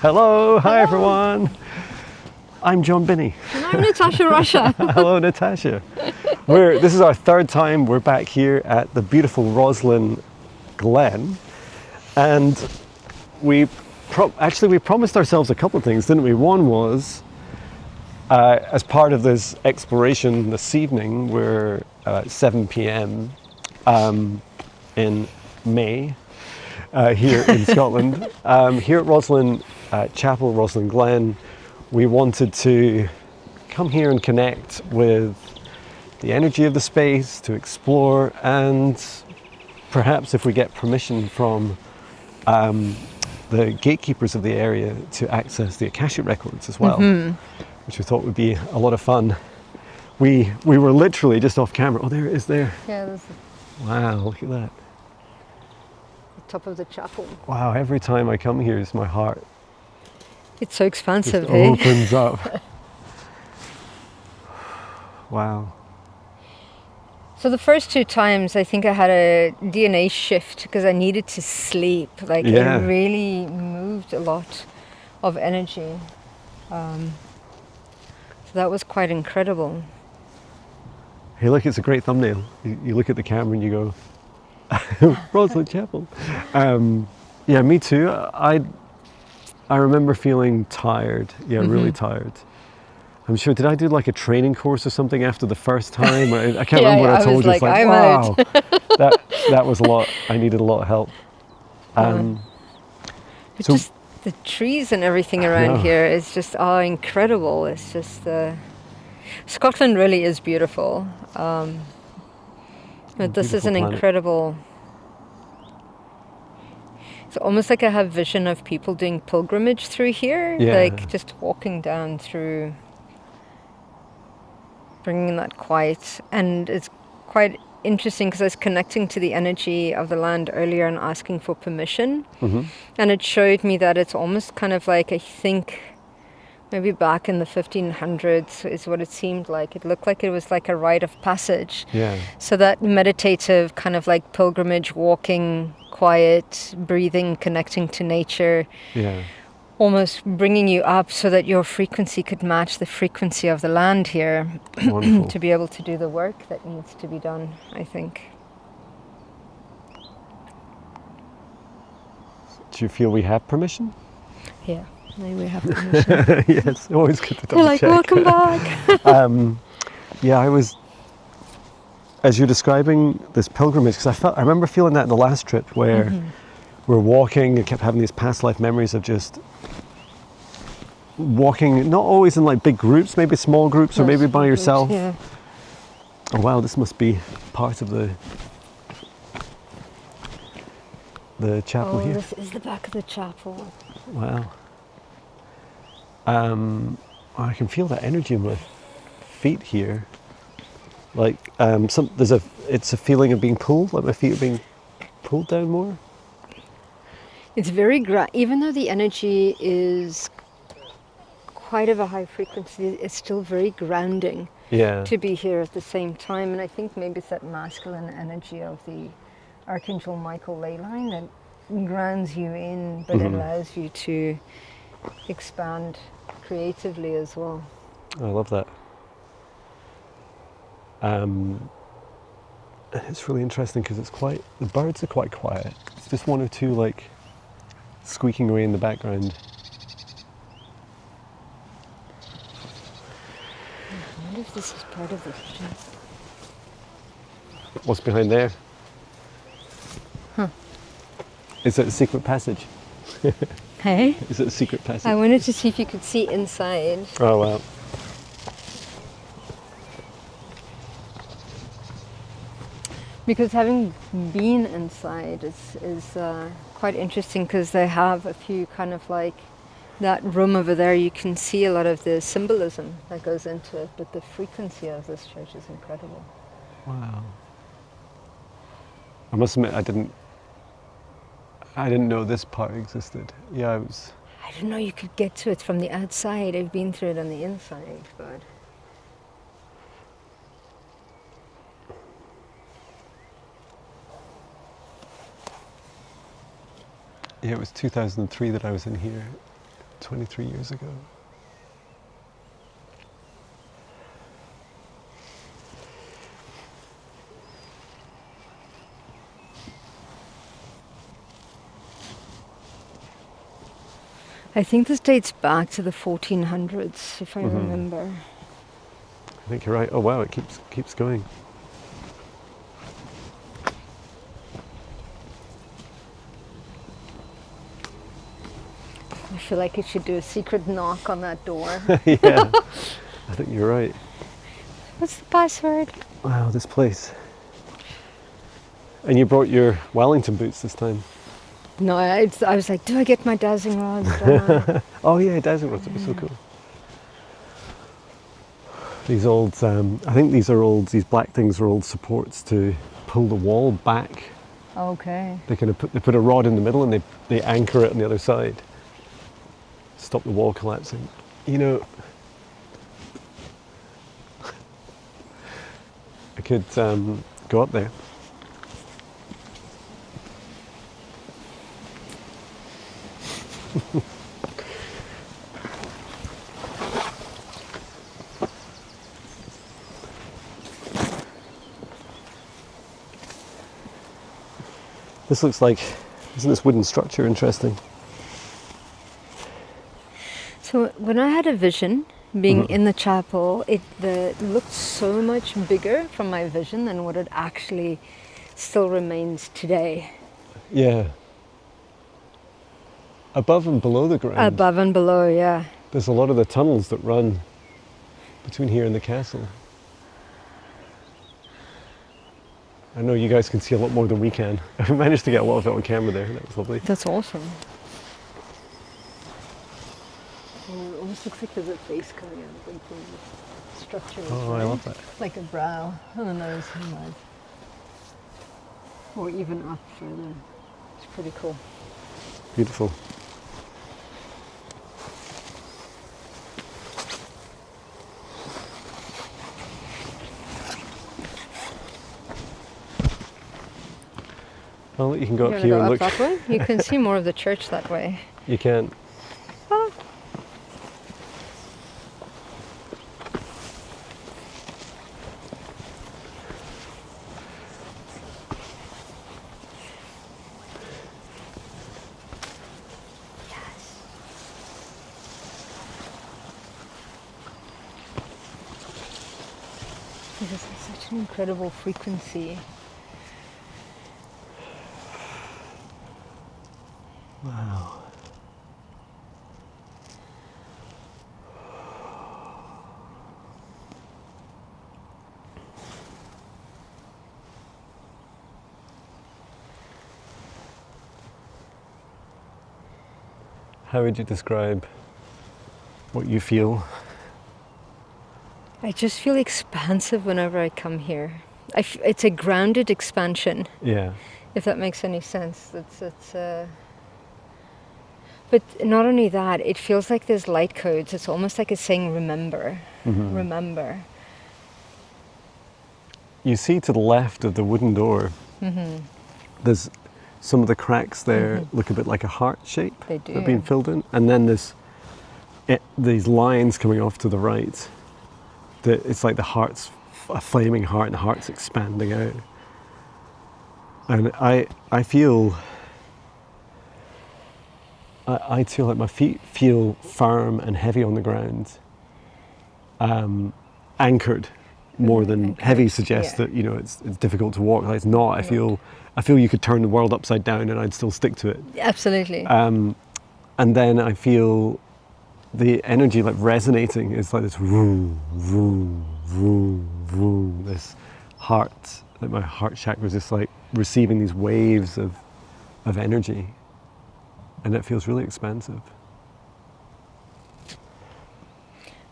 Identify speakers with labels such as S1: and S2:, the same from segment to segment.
S1: Hello, hi everyone. I'm Jon Binnie.
S2: And I'm Natasha Rocha.
S1: Hello, Natasha. This is our third time we're back here at the beautiful Roslin Glen, and we promised ourselves a couple of things, didn't we? One was, as part of this exploration this evening, we're at 7 p.m. In May here in Scotland. Here at Rosslyn Chapel, Roslin Glen, we wanted to come here and connect with the energy of the space, to explore, and perhaps if we get permission from the gatekeepers of the area, to access the Akashic Records as well, which we thought would be a lot of fun. We were literally just off camera. Oh, there it is there.
S2: Yeah, this is
S1: Wow, look at that.
S2: the top of the chapel.
S1: Wow, every time I come here, my heart
S2: It's so
S1: just
S2: expansive, eh?
S1: opens up. Wow.
S2: So the first two times, I think I had a DNA shift because I needed to sleep. Like
S1: Yeah.
S2: it really moved a lot of energy. So that was quite incredible.
S1: Hey, look, it's a great thumbnail. You look at the camera and you go, Rosslyn Chapel. Yeah, me too. I remember feeling tired. Yeah, really tired. I'm sure, did I do like a training course or something after the first time? I can't remember what I told you. It's like,
S2: I'm
S1: wow,
S2: out.
S1: that was a lot. I needed a lot of help.
S2: It's
S1: So-
S2: just the trees and everything around here is just incredible. It's just Scotland really is beautiful. But this is
S1: Beautiful
S2: an
S1: planet.
S2: incredible. It's almost like I have vision of people doing pilgrimage through here,
S1: Yeah.
S2: like just walking down through, bringing that quiet. And it's quite interesting because I was connecting to the energy of the land earlier and asking for permission. And it showed me that it's almost kind of like, I think, maybe back in the 1500s is what it seemed like. It looked like it was like a rite of passage.
S1: Yeah.
S2: So that meditative kind of like pilgrimage, walking, quiet, breathing, connecting to nature,
S1: Yeah.
S2: almost bringing you up so that your frequency could match the frequency of the land here
S1: Wonderful.
S2: to be able to do the work that needs to be done, I think.
S1: Do you feel we have permission?
S2: Yeah, maybe we have permission.
S1: Yes, always good to
S2: They're
S1: double
S2: like,
S1: check.
S2: welcome back.
S1: Yeah, I was, as you're describing this pilgrimage, because I remember feeling that in the last trip where we're walking and kept having these past life memories of just walking, not always in like big groups, maybe small groups or maybe by yourself.
S2: Yeah.
S1: Oh wow, this must be part of the chapel
S2: Oh,
S1: here.
S2: this is the back of the chapel.
S1: Wow. I can feel that energy in my feet here. Like it's a feeling of being pulled, like my feet are being pulled down more.
S2: It's very even though the energy is quite of a high frequency, it's still very grounding
S1: Yeah.
S2: to be here at the same time. And I think maybe it's that masculine energy of the Archangel Michael ley line that grounds you in, but allows you to expand creatively as well.
S1: I love that. It's really interesting because the birds are quite quiet. It's just one or two like squeaking away in the background.
S2: I wonder if this is part of the vision.
S1: What's behind there?
S2: Huh.
S1: Is it a secret passage?
S2: Hey?
S1: Is it a secret passage?
S2: I wanted to see if you could see inside.
S1: Oh wow.
S2: Because having been inside is quite interesting because they have a few kind of like that room over there. You can see a lot of the symbolism that goes into it, but the frequency of this church is incredible.
S1: Wow. I must admit, I didn't know this part existed. Yeah,
S2: I didn't know you could get to it from the outside. I've been through it on the inside, but
S1: yeah, it was 2003 that I was in here. 23 years ago.
S2: I think this dates back to the 1400s, if I remember.
S1: I think you're right. Oh wow, it keeps going.
S2: I feel like I should do a secret knock on that door.
S1: Yeah, I think you're right.
S2: What's the password?
S1: Wow, this place. And you brought your Wellington boots this time.
S2: No, I was like, do I get my dowsing rods? Do
S1: Oh yeah, dowsing rods would be so cool. These old, I think these black things are old supports to pull the wall back.
S2: Okay.
S1: They kind of put a rod in the middle and they anchor it on the other side. Stop the wall collapsing. You know, I could go up there. This looks like, isn't this wooden structure interesting?
S2: So when I had a vision, being in the chapel, it looked so much bigger from my vision than what it actually still remains today.
S1: Yeah. Above and below the ground.
S2: Above and below, yeah.
S1: There's a lot of the tunnels that run between here and the castle. I know you guys can see a lot more than we can. I managed to get a lot of it on camera there. That was lovely.
S2: That's awesome. Oh, it almost looks like there's a face coming out of the structure.
S1: Oh, I love that.
S2: Like a brow and a nose and mouth. Or even up further. It's pretty cool.
S1: Beautiful. Well, you can go up here and look.
S2: That way? You can see more of the church that way.
S1: You can.
S2: Oh. This is such an incredible frequency.
S1: Wow. How would you describe what you feel?
S2: I just feel expansive whenever I come here. It's a grounded expansion.
S1: Yeah.
S2: If that makes any sense. But not only that, it feels like there's light codes. It's almost like it's saying remember, remember.
S1: You see to the left of the wooden door, there's some of the cracks there look a bit like a heart shape.
S2: They do.
S1: They've been filled in. And then there's these lines coming off to the right. It's like the heart's a flaming heart and the heart's expanding out. And I feel like my feet feel firm and heavy on the ground, anchored more than heavy suggests that it's difficult to walk. Like it's not. I feel you could turn the world upside down and I'd still stick to it.
S2: Absolutely.
S1: And then I feel the energy like resonating. It's like this vroom, vroom, vroom, vroom. This heart, like my heart chakra is just like receiving these waves of energy. And it feels really expansive.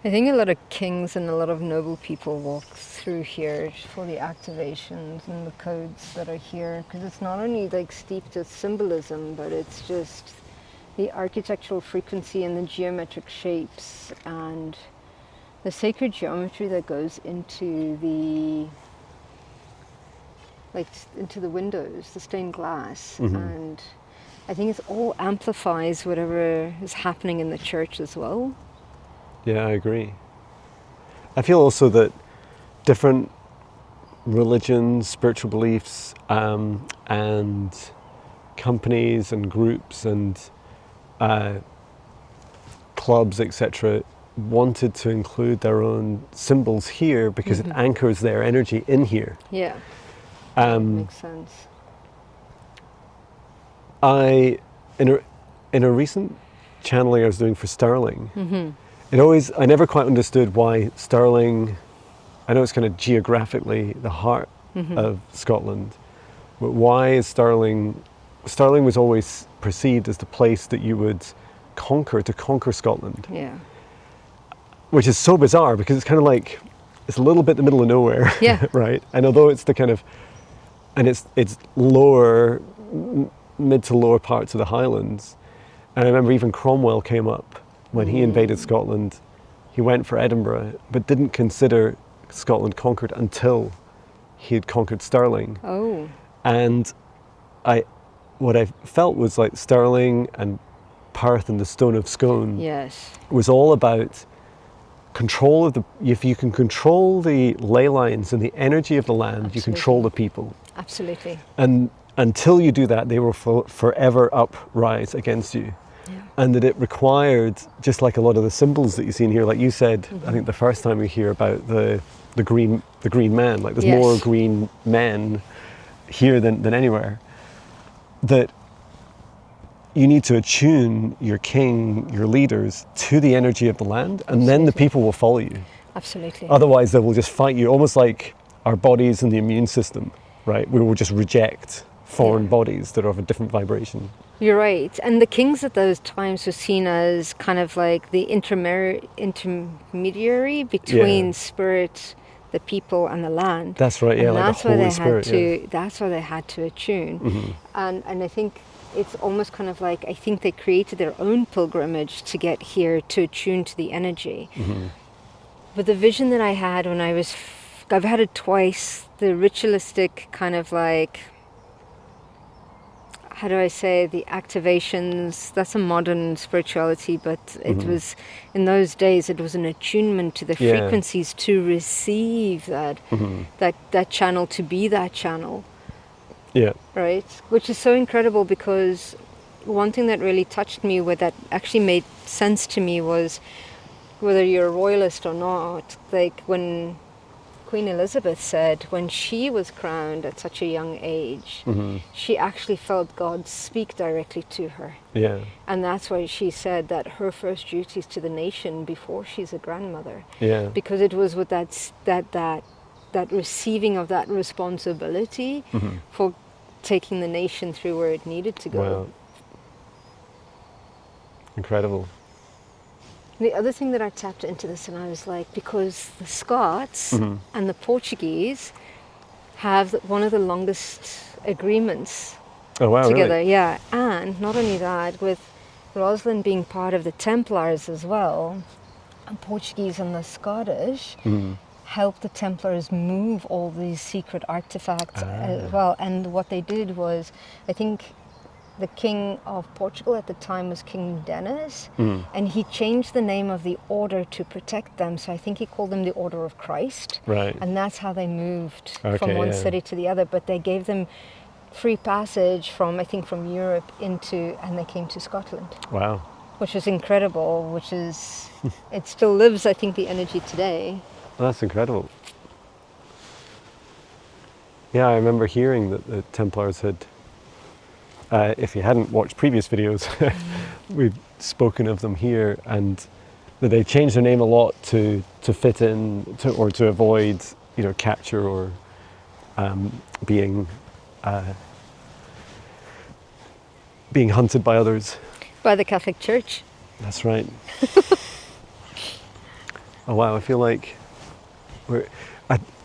S2: I think a lot of kings and a lot of noble people walk through here for the activations and the codes that are here, because it's not only like steeped with symbolism, but it's just the architectural frequency and the geometric shapes and the sacred geometry that goes into the windows, the stained glass, and I think it all amplifies whatever is happening in the church as well.
S1: Yeah, I agree. I feel also that different religions, spiritual beliefs, and companies and groups and clubs, etc., wanted to include their own symbols here because it anchors their energy in here.
S2: Yeah, makes sense.
S1: In a recent channeling I was doing for Stirling, I never quite understood why Stirling, I know it's kind of geographically the heart of Scotland, but why is Stirling was always perceived as the place that you would to conquer Scotland.
S2: Yeah.
S1: Which is so bizarre because it's kind of like, it's a little bit in the middle of nowhere,
S2: yeah.
S1: right? And although it's the kind of, and it's lower, mid to lower parts of the Highlands, and I remember even Cromwell came up when he invaded Scotland. He went for Edinburgh, but didn't consider Scotland conquered until he had conquered Stirling.
S2: Oh.
S1: And what I felt was like Stirling and Perth and the Stone of Scone was all about control of if you can control the ley lines and the energy of the land, you control the people.
S2: Absolutely.
S1: And until you do that, they will forever uprise against you.
S2: Yeah.
S1: And that it required, just like a lot of the symbols that you see in here, like you said, I think the first time we hear about the green man, like there's more green men here than anywhere, that you need to attune your king, your leaders, to the energy of the land, and then the people will follow you.
S2: Absolutely.
S1: Otherwise, they will just fight you, almost like our bodies and the immune system, right? We will just reject foreign bodies that are of a different vibration.
S2: You're right. And the kings at those times were seen as kind of like the intermediary between spirit, the people, and the land.
S1: That's right, yeah,
S2: and
S1: like
S2: that's
S1: the Holy Spirit.
S2: That's why they had to attune. And I think it's almost kind of like, I think they created their own pilgrimage to get here to attune to the energy. But the vision that I had when I've had it twice, the ritualistic kind of like, how do I say, the activations, that's a modern spirituality, but it was, in those days, it was an attunement to the frequencies to receive that channel, to be that channel.
S1: Yeah.
S2: Right? Which is so incredible, because one thing that really touched me, where that actually made sense to me, was whether you're a royalist or not, like when Queen Elizabeth said when she was crowned at such a young age, she actually felt God speak directly to her.
S1: Yeah.
S2: And that's why she said that her first duty is to the nation before she's a grandmother.
S1: Yeah.
S2: Because it was with that receiving of that responsibility for taking the nation through where it needed to go.
S1: Wow. Incredible.
S2: The other thing that I tapped into this, and I was like, because the Scots and the Portuguese have one of the longest agreements together.
S1: Really?
S2: Yeah, and not only that, with Roslin being part of the Templars as well, and Portuguese and the Scottish helped the Templars move all these secret artifacts as well. And what they did was, I think the King of Portugal at the time was King Dennis, and he changed the name of the order to protect them. So I think he called them the Order of Christ.
S1: Right.
S2: And that's how they moved from one city to the other. But they gave them free passage from Europe and they came to Scotland.
S1: Wow.
S2: Which was incredible, it still lives, I think, the energy today.
S1: Well, that's incredible. Yeah, I remember hearing that the Templars had, if you hadn't watched previous videos, we've spoken of them here, and that they changed their name a lot to fit in, or to avoid, capture or being hunted by others.
S2: By the Catholic Church.
S1: That's right. Oh wow, I feel like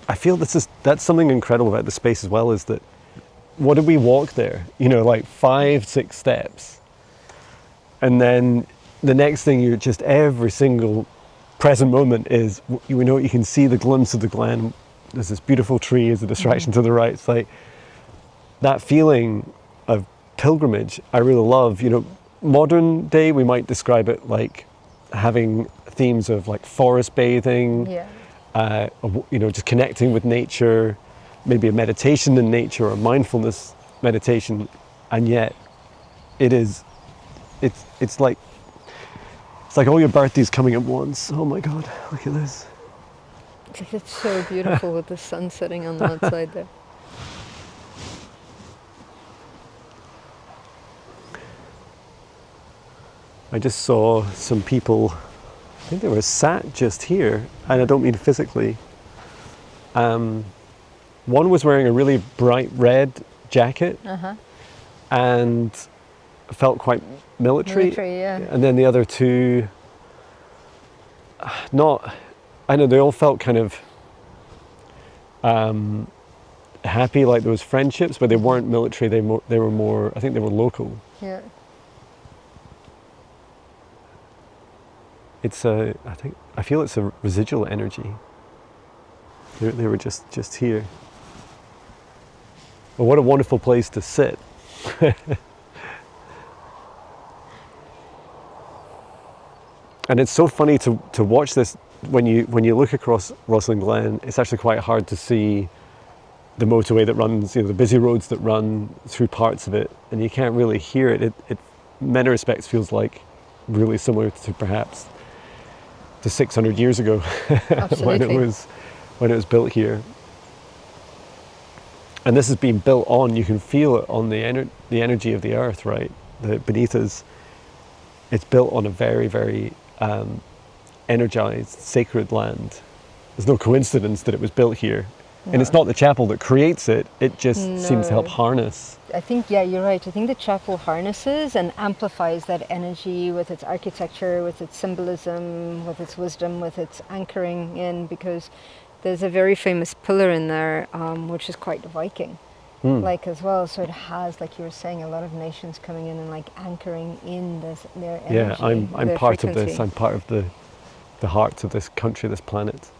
S1: I feel that's something incredible about the space as well, is that what did we walk there? Like 5-6 steps. And then the next thing, you're just, every single present moment is, you can see the glimpse of the glen. There's this beautiful tree as a distraction to the right. It's like that feeling of pilgrimage I really love. You know, modern day we might describe it like having themes of like forest bathing, you know, just connecting with nature, maybe a meditation in nature or mindfulness meditation, and yet it's like all your birthdays coming at once. Oh my God, look at this.
S2: It's so beautiful with the sun setting on the outside there.
S1: I just saw some people, I think they were sat just here, and I don't mean physically. One was wearing a really bright red jacket and felt quite military.
S2: Yeah.
S1: And then the other two, I know they all felt kind of happy, like there was friendships, but they weren't military. They were more, I think they were local.
S2: Yeah.
S1: I feel it's a residual energy. They were just here. Well, what a wonderful place to sit. And it's so funny to watch this when you look across Roslin Glen. It's actually quite hard to see the motorway that runs, you know, the busy roads that run through parts of it, and you can't really hear it. It in many respects feels like really similar to perhaps to 600 years ago when it was built here. And this is being built on, you can feel it on the energy of the earth, right? Beneath us. It's built on a very, very energized, sacred land. There's no coincidence that it was built here. No. And it's not the chapel that creates it, it just seems to help harness.
S2: I think, yeah, you're right. I think the chapel harnesses and amplifies that energy with its architecture, with its symbolism, with its wisdom, with its anchoring in, because there's a very famous pillar in there, which is quite Viking. Like as well, so it has, like you were saying, a lot of nations coming in and like anchoring in their energy.
S1: Yeah, I'm part frequency. Of this. I'm part of the heart of this country, this planet.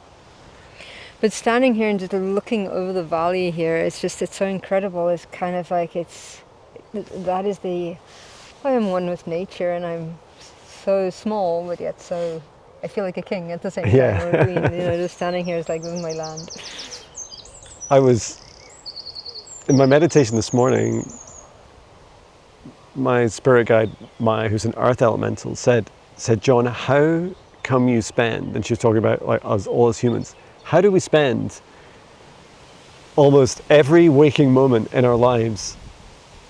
S2: But standing here and just looking over the valley here, it's so incredible. It's kind of like that is I am one with nature, and I'm so small, but yet so I feel like a king at the same time.
S1: Yeah.
S2: Or a queen, you know, just standing here is like, this is my land.
S1: I was. In my meditation this morning, my spirit guide, Maya, who's an earth elemental, said, John, how come you spend, and she was talking about like us all as humans, how do we spend almost every waking moment in our lives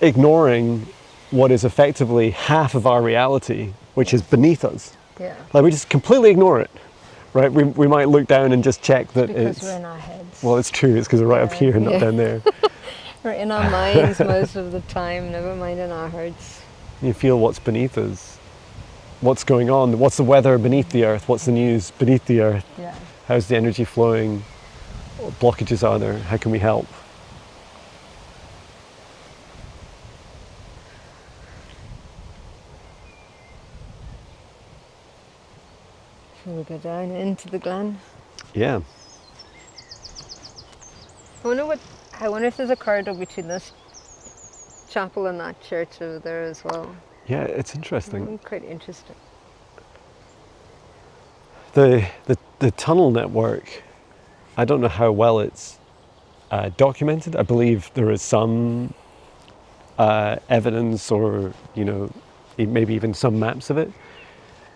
S1: ignoring what is effectively half of our reality, which is beneath us?
S2: Yeah.
S1: Like we just completely ignore it, right? We might look down and just check that
S2: because we're in our heads.
S1: Well, it's true, it's because we're right up here and not down there.
S2: We're in our minds most of the time, never mind in our hearts.
S1: You feel what's beneath us, what's going on, what's the weather beneath the earth, what's the news beneath the earth, how's the energy flowing, what blockages are there, how can we help?
S2: Shall we go down into the glen?
S1: Yeah.
S2: I wonder if there's a corridor between this chapel and that church over there as well.
S1: Yeah, it's interesting.
S2: Quite interesting.
S1: The tunnel network, I don't know how well it's documented. I believe there is some evidence, or maybe even some maps of it.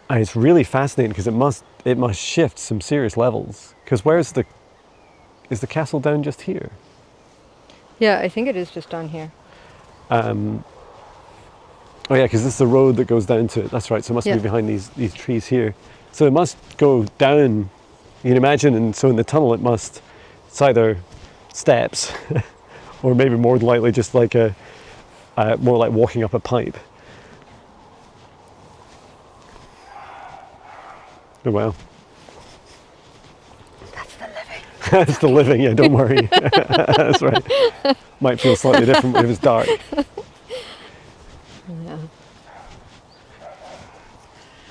S1: And it's really fascinating because it must shift some serious levels. Because is the castle down just here?
S2: Yeah, I think it is just down here.
S1: Oh yeah, because this is the road that goes down to it. That's right. So it must be behind these trees here. So it must go down. You can imagine, and so in the tunnel it's either steps, or maybe more than likely just like more like walking up a pipe. Oh wow.
S2: That's the living.
S1: That's the living, yeah, don't worry. That's right. Might feel slightly different if it's dark.
S2: Yeah.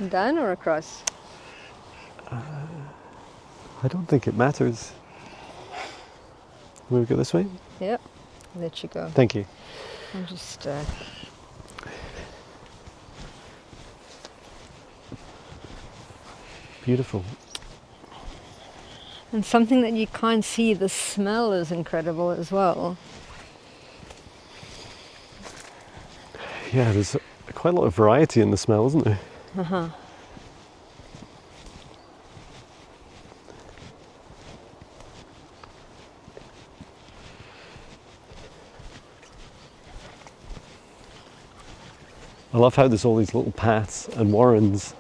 S2: Down or across?
S1: I don't think it matters. Will we go this way?
S2: Yep. Let you go.
S1: Thank you.
S2: I'm just
S1: Beautiful.
S2: And something that you can't see, the smell is incredible as well.
S1: Yeah, there's quite a lot of variety in the smell, isn't there?
S2: Uh-huh.
S1: I love how there's all these little paths and warrens.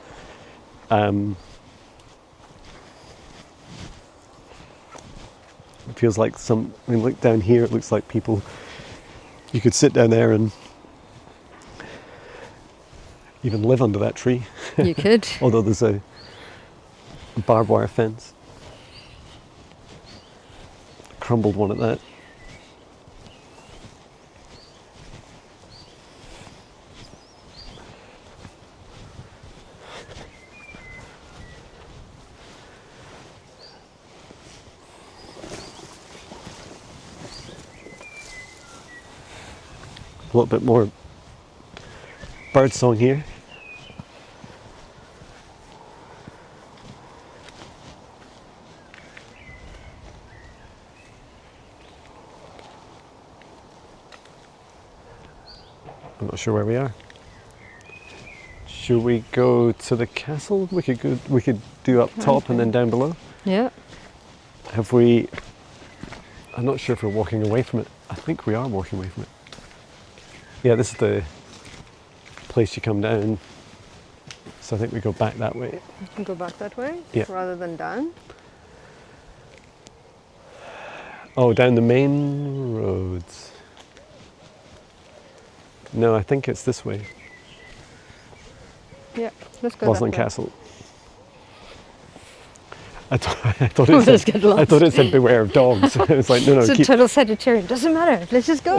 S1: It feels like look down here, it looks like people, you could sit down there and even live under that tree.
S2: You could.
S1: Although there's a barbed wire fence. Crumbled one at that. A little bit more bird song here. I'm not sure where we are. Should we go to the castle? We could do up top and then down below.
S2: Yeah.
S1: Have we? I'm not sure if we're walking away from it. I think we are walking away from it. Yeah, this is the place you come down. So I think we go back that way.
S2: You can go back that way?
S1: Yeah.
S2: Rather than down?
S1: Oh, down the main roads. No, I think it's this way.
S2: Yeah, let's go
S1: Roslin
S2: that way.
S1: Castle. I thought it said beware of dogs. It's like, no,
S2: It's a
S1: keep.
S2: total Sagittarian. Doesn't matter. Let's just go.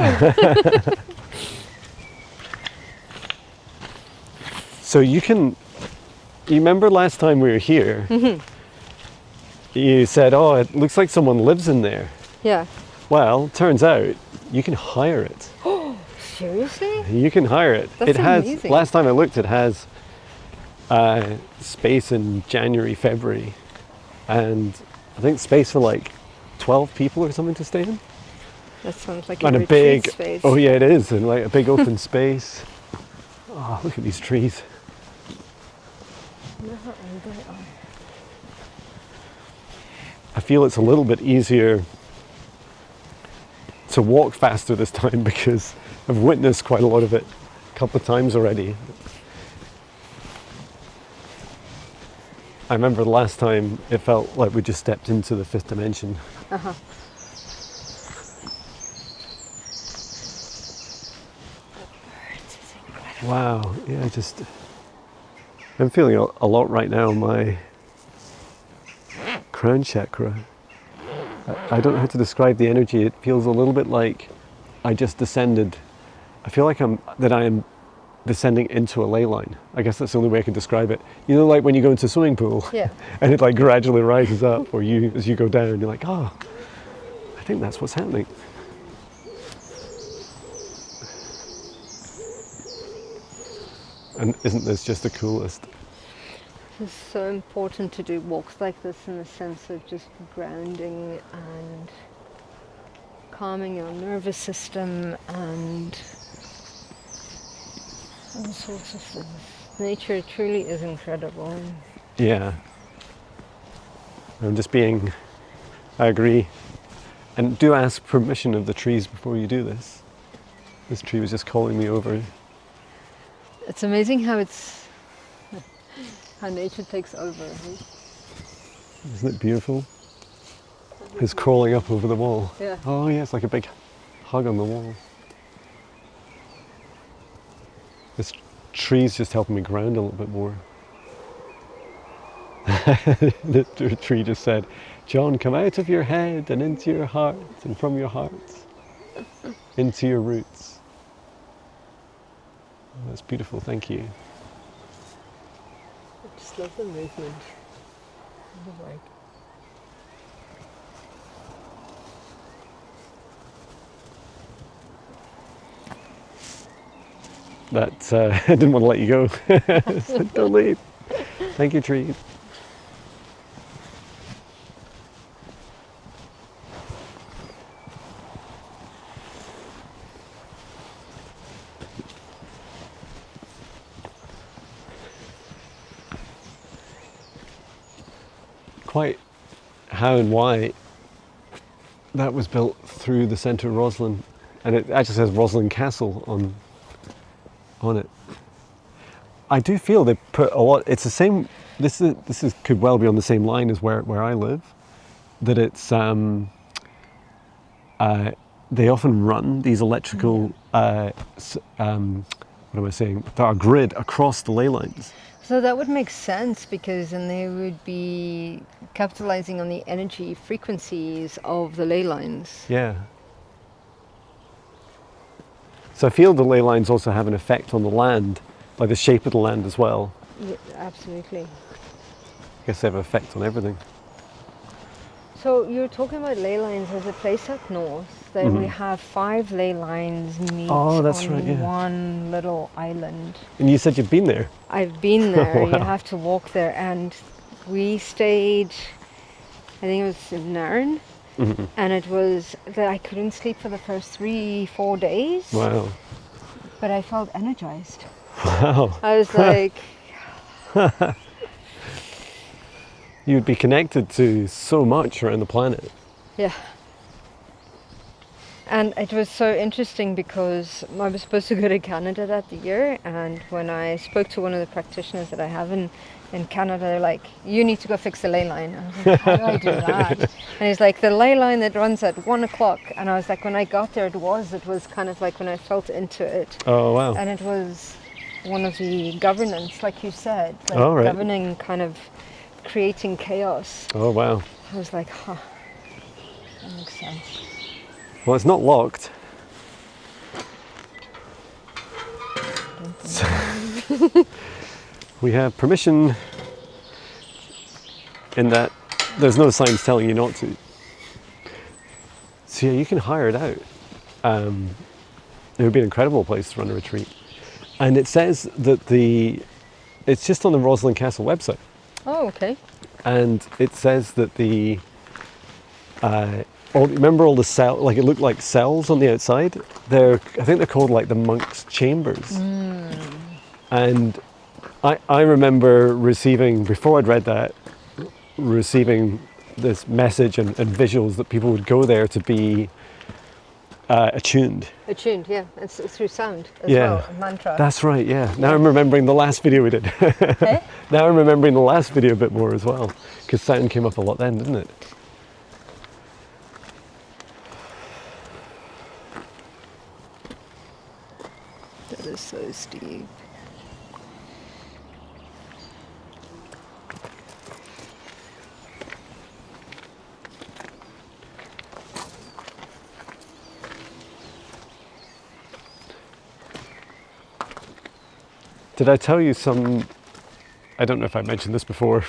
S1: So you remember last time we were here, you said, oh, it looks like someone lives in there.
S2: Yeah.
S1: Well, turns out you can hire it.
S2: Seriously?
S1: You can hire it.
S2: That's
S1: It has,
S2: amazing.
S1: last time I looked, it has space in January, February, and I think space for like 12 people or something to stay in.
S2: That sounds like
S1: And
S2: a
S1: a
S2: retreat
S1: big,
S2: space.
S1: oh yeah, it is, and like a big open space. Oh, look at these trees.
S2: I wonder how old they are.
S1: I feel it's a little bit easier to walk faster this time because I've witnessed quite a lot of it a couple of times already. I remember the last time it felt like we just stepped into the fifth dimension.
S2: Uh-huh.
S1: Wow, yeah, I'm feeling a lot right now in my crown chakra. I don't know how to describe the energy. It feels a little bit like I just descended. I feel like I am descending into a ley line. I guess that's the only way I can describe it. You know, like when you go into a swimming pool,
S2: Yeah.
S1: and it like gradually rises up, or as you go down, you're like, oh, I think that's what's happening. And isn't this just the coolest?
S2: It's so important to do walks like this in the sense of just grounding and calming your nervous system and all sorts of things. Nature truly is incredible.
S1: Yeah. I agree. And do ask permission of the trees before you do this. This tree was just calling me over.
S2: It's amazing how nature takes over.
S1: Isn't it beautiful? It's crawling up over the wall.
S2: Yeah.
S1: Oh yeah, it's like a big hug on the wall. This tree's just helping me ground a little bit more. The tree just said, John, come out of your head and into your heart, and from your heart into your roots. Oh, that's beautiful, thank you.
S2: I just love the movement. Right.
S1: That I didn't want to let you go. Don't leave. Thank you, tree. quite how and why that was built through the centre of Roslin, and it actually says Roslin Castle on it. I do feel they put a lot. It's the same. This is could well be on the same line as where I live. That it's they often run these electrical. What am I saying? There are grid across the ley lines.
S2: So that would make sense, because then they would be capitalizing on the energy frequencies of the ley lines.
S1: Yeah. So I feel the ley lines also have an effect on the land, like the shape of the land as well.
S2: Yeah, absolutely.
S1: I guess they have an effect on everything.
S2: So you're talking about ley lines. There's a place up north that we have 5 ley lines meet
S1: Oh, that's
S2: on
S1: right, yeah.
S2: one little island.
S1: And you said you've been there.
S2: I've been there.
S1: Wow.
S2: You have to walk there, and we stayed, I think it was in Nairn, and it was that I couldn't sleep for the first 3-4 days.
S1: Wow.
S2: But I felt energized.
S1: Wow.
S2: I was like,
S1: You'd be connected to so much around the planet.
S2: yeah. And it was so interesting because I was supposed to go to Canada that year, and when I spoke to one of the practitioners that I have in Canada, they're like, you need to go fix the ley line. I was like, how do I do that? And he's like, the ley line that runs at 1 o'clock. And I was like, when I got there, it was kind of like when I felt into it.
S1: Oh, wow.
S2: And it was one of the governance, like you said, like
S1: Oh, right.
S2: governing, kind of creating chaos.
S1: Oh, wow.
S2: I was like, huh, that makes sense.
S1: Well, it's not locked. We have permission in that there's no signs telling you not to. So yeah, you can hire it out. It would be an incredible place to run a retreat. And it says that it's just on the Roslin Castle website.
S2: Oh, okay.
S1: And it says that remember all the cells, like it looked like cells on the outside? I think they're called like the monks' chambers. And I remember before I'd read that, receiving this message and visuals that people would go there to be attuned.
S2: Attuned, yeah. It's through sound as
S1: Yeah.
S2: well, a mantra.
S1: That's right, yeah. Now I'm remembering the last video we did.
S2: Eh?
S1: Now I'm remembering the last video a bit more as well, because sound came up a lot then, didn't it?
S2: That is so steep.
S1: Did I tell you I don't know if I mentioned this before,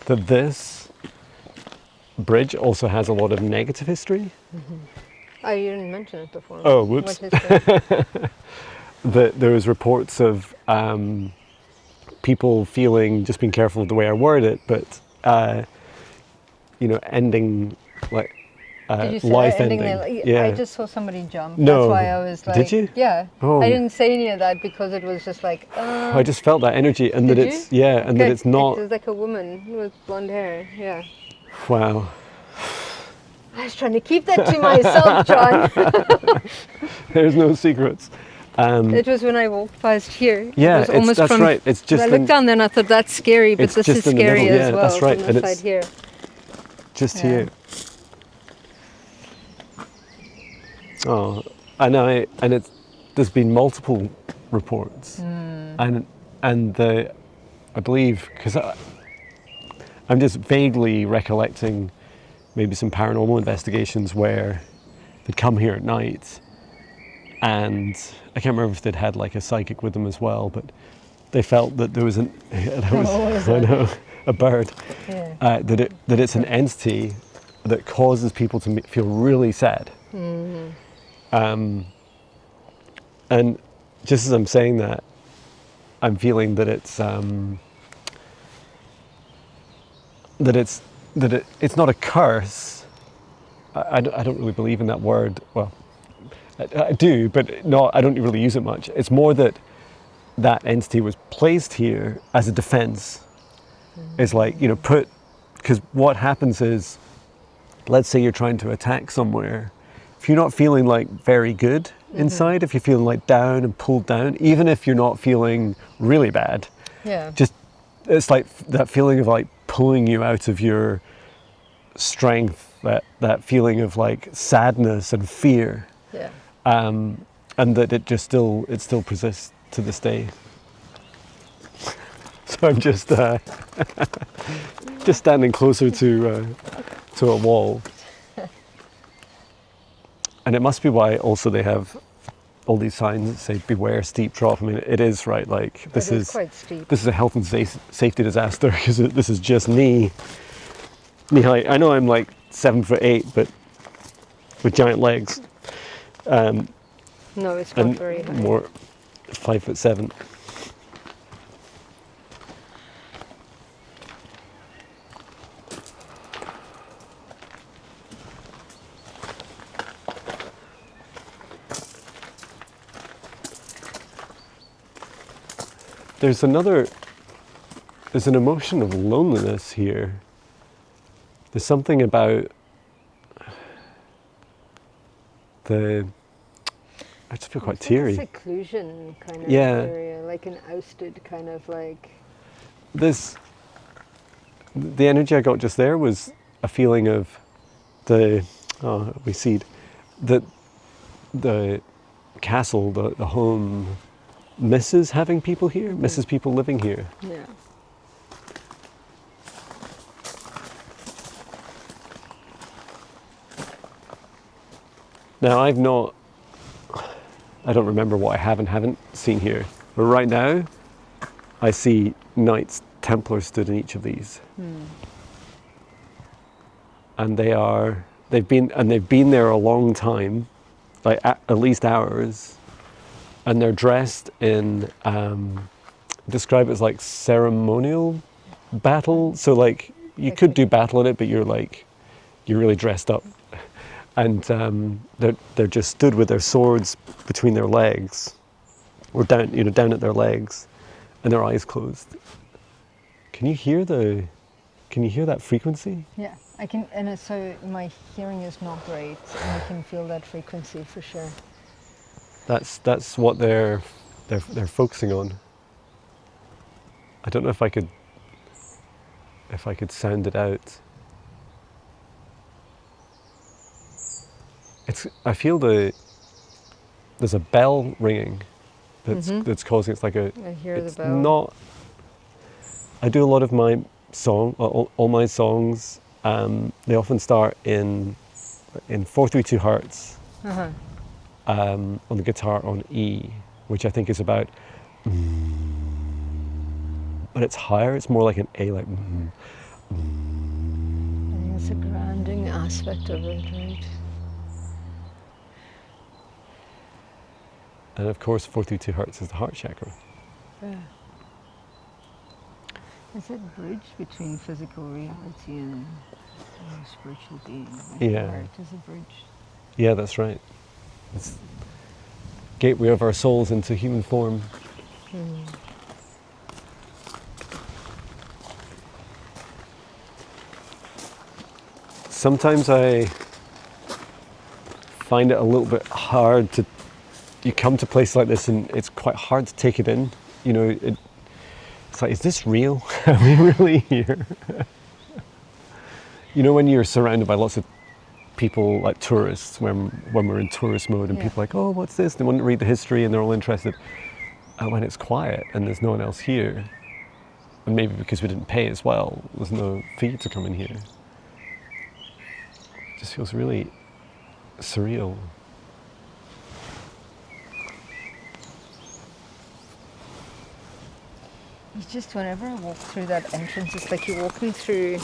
S1: that this bridge also has a lot of negative history?
S2: Oh, you didn't mention it before.
S1: Oh, whoops.
S2: What history?
S1: That there was reports of people feeling, just being careful of the way I word it, but ending like
S2: Did you say
S1: life
S2: ending
S1: ending.
S2: the,
S1: Yeah.
S2: I just saw somebody jump.
S1: No.
S2: That's why I was like,
S1: Did you?
S2: Yeah.
S1: Oh.
S2: I didn't say any of that because it was just like,
S1: I just felt that energy, and that
S2: Did
S1: it's
S2: you?
S1: and that
S2: okay.
S1: it's not.
S2: It was like a woman with blonde hair. Yeah.
S1: Wow.
S2: I was trying to keep that to myself, John.
S1: There's no secrets.
S2: It was when I walked past here.
S1: Yeah,
S2: it was almost
S1: that's
S2: from,
S1: right. It's just.
S2: I looked down there and I thought that's scary, but
S1: it's
S2: this
S1: just
S2: is
S1: in the
S2: scary
S1: middle,
S2: as
S1: yeah,
S2: well.
S1: that's right,
S2: From
S1: and
S2: the
S1: it's
S2: side here.
S1: Just
S2: Yeah.
S1: here. Oh, and there's been multiple reports, and I believe, because I'm just vaguely recollecting maybe some paranormal investigations where they'd come here at night, and I can't remember if they'd had like a psychic with them as well, but they felt that there was I know, a bird,
S2: Yeah.
S1: that it's an entity that causes people to feel really sad. And just as I'm saying that, I'm feeling that it's it's not a curse. I don't really believe in that word. Well, I do, but no, I don't really use it much. It's more that entity was placed here as a defense. It's like, put because what happens is, let's say you're trying to attack somewhere, if you're not feeling like very good inside, if you're feeling like down and pulled down, even if you're not feeling really bad, just it's like that feeling of like pulling you out of your strength, that feeling of like sadness and fear, and that it still persists to this day. So I'm just just standing closer to a wall, and it must be why also they have all these signs that say "Beware steep drop." I mean, it is right. Like this is
S2: quite steep.
S1: This is a health and safety disaster because this is just knee height. I know I'm like 7'8", but with giant legs.
S2: No, it's not very high.
S1: More 5'7". There's an emotion of loneliness here. There's something about I just feel quite teary.
S2: Like a seclusion kind of area, like an ousted kind of like.
S1: The energy I got just there was a feeling of the castle, the home, misses having people here, misses people living here.
S2: Yeah.
S1: Now I don't remember what I haven't seen here, but right now I see Knights Templar stood in each of these, and they've been there a long time, like at least hours, and they're dressed in describe it as like ceremonial battle. So like you could do battle in it, but you're really dressed up. And they're just stood with their swords between their legs, or down at their legs, and their eyes closed. Can you hear that frequency?
S2: Yeah, I can, and so my hearing is not great, and I can feel that frequency for sure.
S1: That's what they're focusing on. I don't know if I could sound it out. I feel there's a bell ringing that's causing, it's like a.
S2: I hear
S1: it's
S2: the bell.
S1: Not. I do a lot of my all my songs. They often start in 4/3/2 hertz. On the guitar on E, which I think is about. But it's higher. It's more like an A, like.
S2: I think it's a grounding aspect of it, right?
S1: And of course, 4/2 hertz is the heart chakra.
S2: Yeah. It's a bridge between physical reality and spiritual being. Like the heart is a bridge.
S1: Yeah, that's right. It's the gateway of our souls into human form. Sometimes I find it a little bit hard to. You come to places like this and it's quite hard to take it in. You know, it's like, is this real? Are we really here? You know, when you're surrounded by lots of people, like tourists, when we're in tourist mode, and people are like, oh, what's this? They want to read the history and they're all interested. And when it's quiet and there's no one else here, and maybe because we didn't pay as well, there's no fee to come in here. It just feels really surreal.
S2: It's just whenever I walk through that entrance, it's like you're walking through,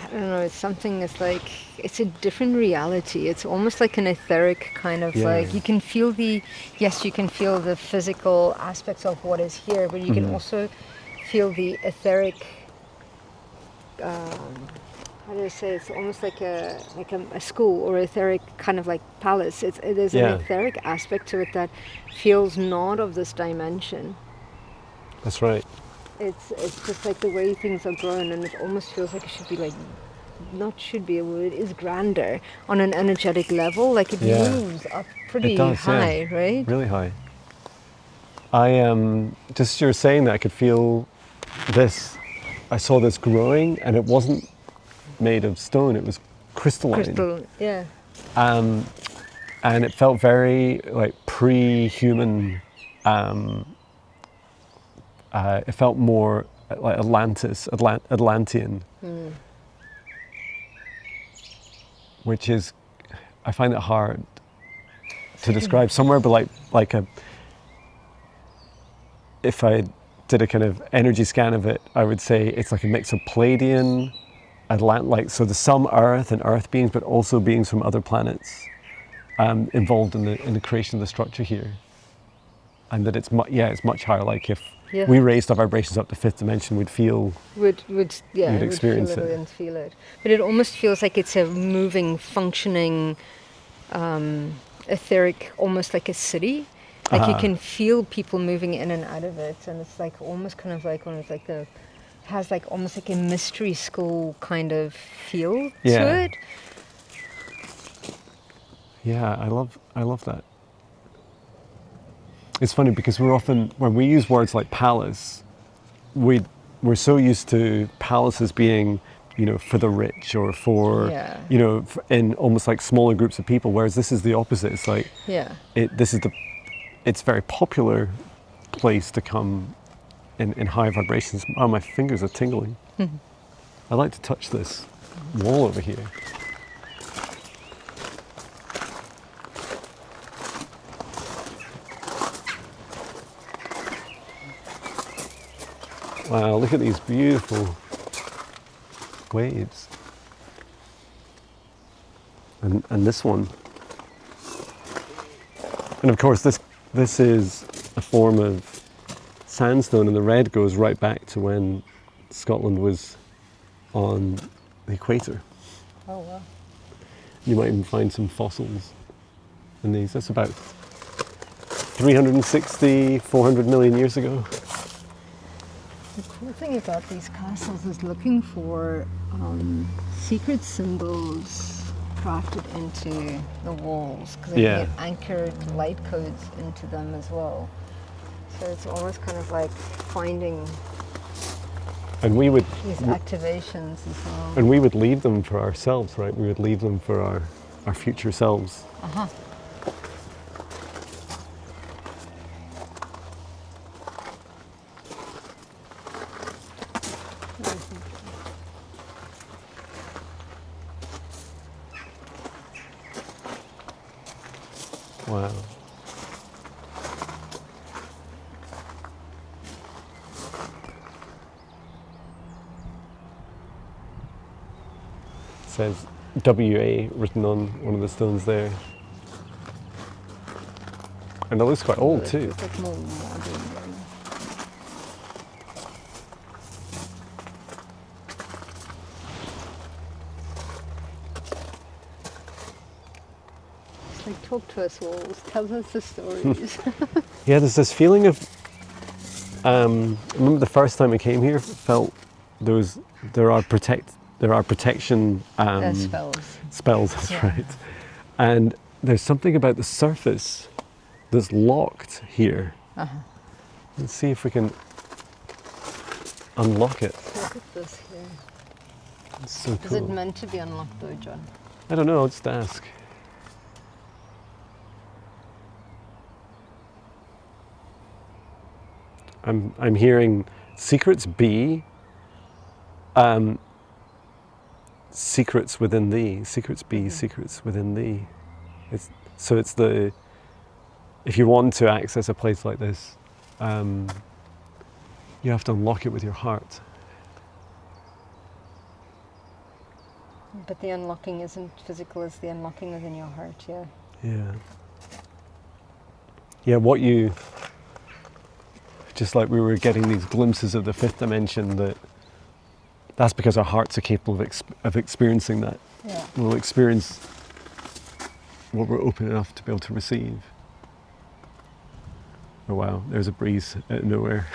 S2: I don't know, it's something, it's like, it's a different reality. It's almost like an etheric kind of like, you can feel you can feel the physical aspects of what is here, but you can also feel the etheric, how do I say, it's almost like a school or etheric kind of like palace. There's an etheric aspect to it that feels not of this dimension.
S1: That's right.
S2: it's just like the way things are grown, and it almost feels like it should be like, not should be, it is grander on an energetic level. Like it
S1: Yeah.
S2: moves up pretty
S1: It does,
S2: high,
S1: yeah.
S2: right?
S1: Really high. I just you're saying that I could feel this. I saw this growing, and it wasn't made of stone. It was crystalline.
S2: Crystal, yeah.
S1: And it felt very like pre-human. It felt more like Atlantean, which is, I find it hard to describe. Somewhere, but like a, if I did a kind of energy scan of it, I would say it's like a mix of Palladian, like so there's some Earth and Earth beings, but also beings from other planets involved in the creation of the structure here, and that it's much higher. Like if we raised our vibrations up to fifth dimension, we'd feel
S2: Would
S1: you'd experience
S2: feel
S1: it.
S2: and feel it. But it almost feels like it's a moving, functioning, etheric, almost like a city. Like you can feel people moving in and out of it, and it's like almost kind of like one of like has like almost like a mystery school kind of feel to it.
S1: Yeah, I love that. It's funny because we're often, when we use words like palace, we're so used to palaces being, for the rich or for, in almost like smaller groups of people, whereas this is the opposite. It's like, it's a very popular place to come in high vibrations. Oh, my fingers are tingling. I like to touch this wall over here. Wow, look at these beautiful waves. And this one. And of course this is a form of sandstone, and the red goes right back to when Scotland was on the equator.
S2: Oh wow.
S1: You might even find some fossils in these. That's about 360, 400 million years ago.
S2: The cool thing about these castles is looking for secret symbols crafted into the walls, because they get anchored light codes into them as well. So it's almost kind of like finding
S1: and we would
S2: these activations as well.
S1: And we would leave them for ourselves, right? We would leave them for our future selves. Wow. It says WA written on one of the stones there. And it looks quite old too.
S2: It's like more modern. Like, talk to us, walls. Tell us the stories.
S1: Yeah, there's this feeling of. I remember the first time I came here, felt there are protection spells. That's right. And there's something about the surface that's locked here. Let's see if we can unlock it.
S2: Look at this here.
S1: It's so cool.
S2: Is it meant to be unlocked though, John?
S1: I don't know. I'll just ask. I'm hearing secrets be, secrets within thee. Secrets be, secrets within thee. It's the, if you want to access a place like this, you have to unlock it with your heart.
S2: But the unlocking isn't physical, it's the unlocking within your heart,
S1: Yeah, what you, just like we were getting these glimpses of the fifth dimension, that's because our hearts are capable of experiencing that. We'll experience what we're open enough to be able to receive. Oh wow, there's a breeze out of nowhere.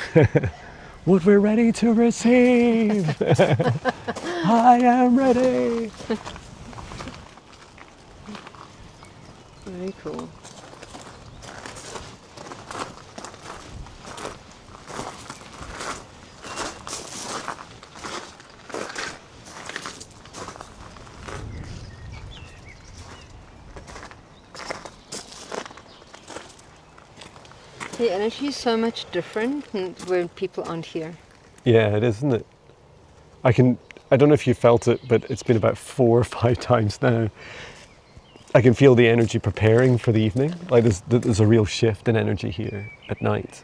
S1: what we're ready to receive. I am ready.
S2: Very cool. The energy is so much different when people aren't here.
S1: Yeah, it is, isn't it? I don't know if you felt it, but it's been about 4 or 5 times now. I can feel the energy preparing for the evening. Like there's a real shift in energy here at night.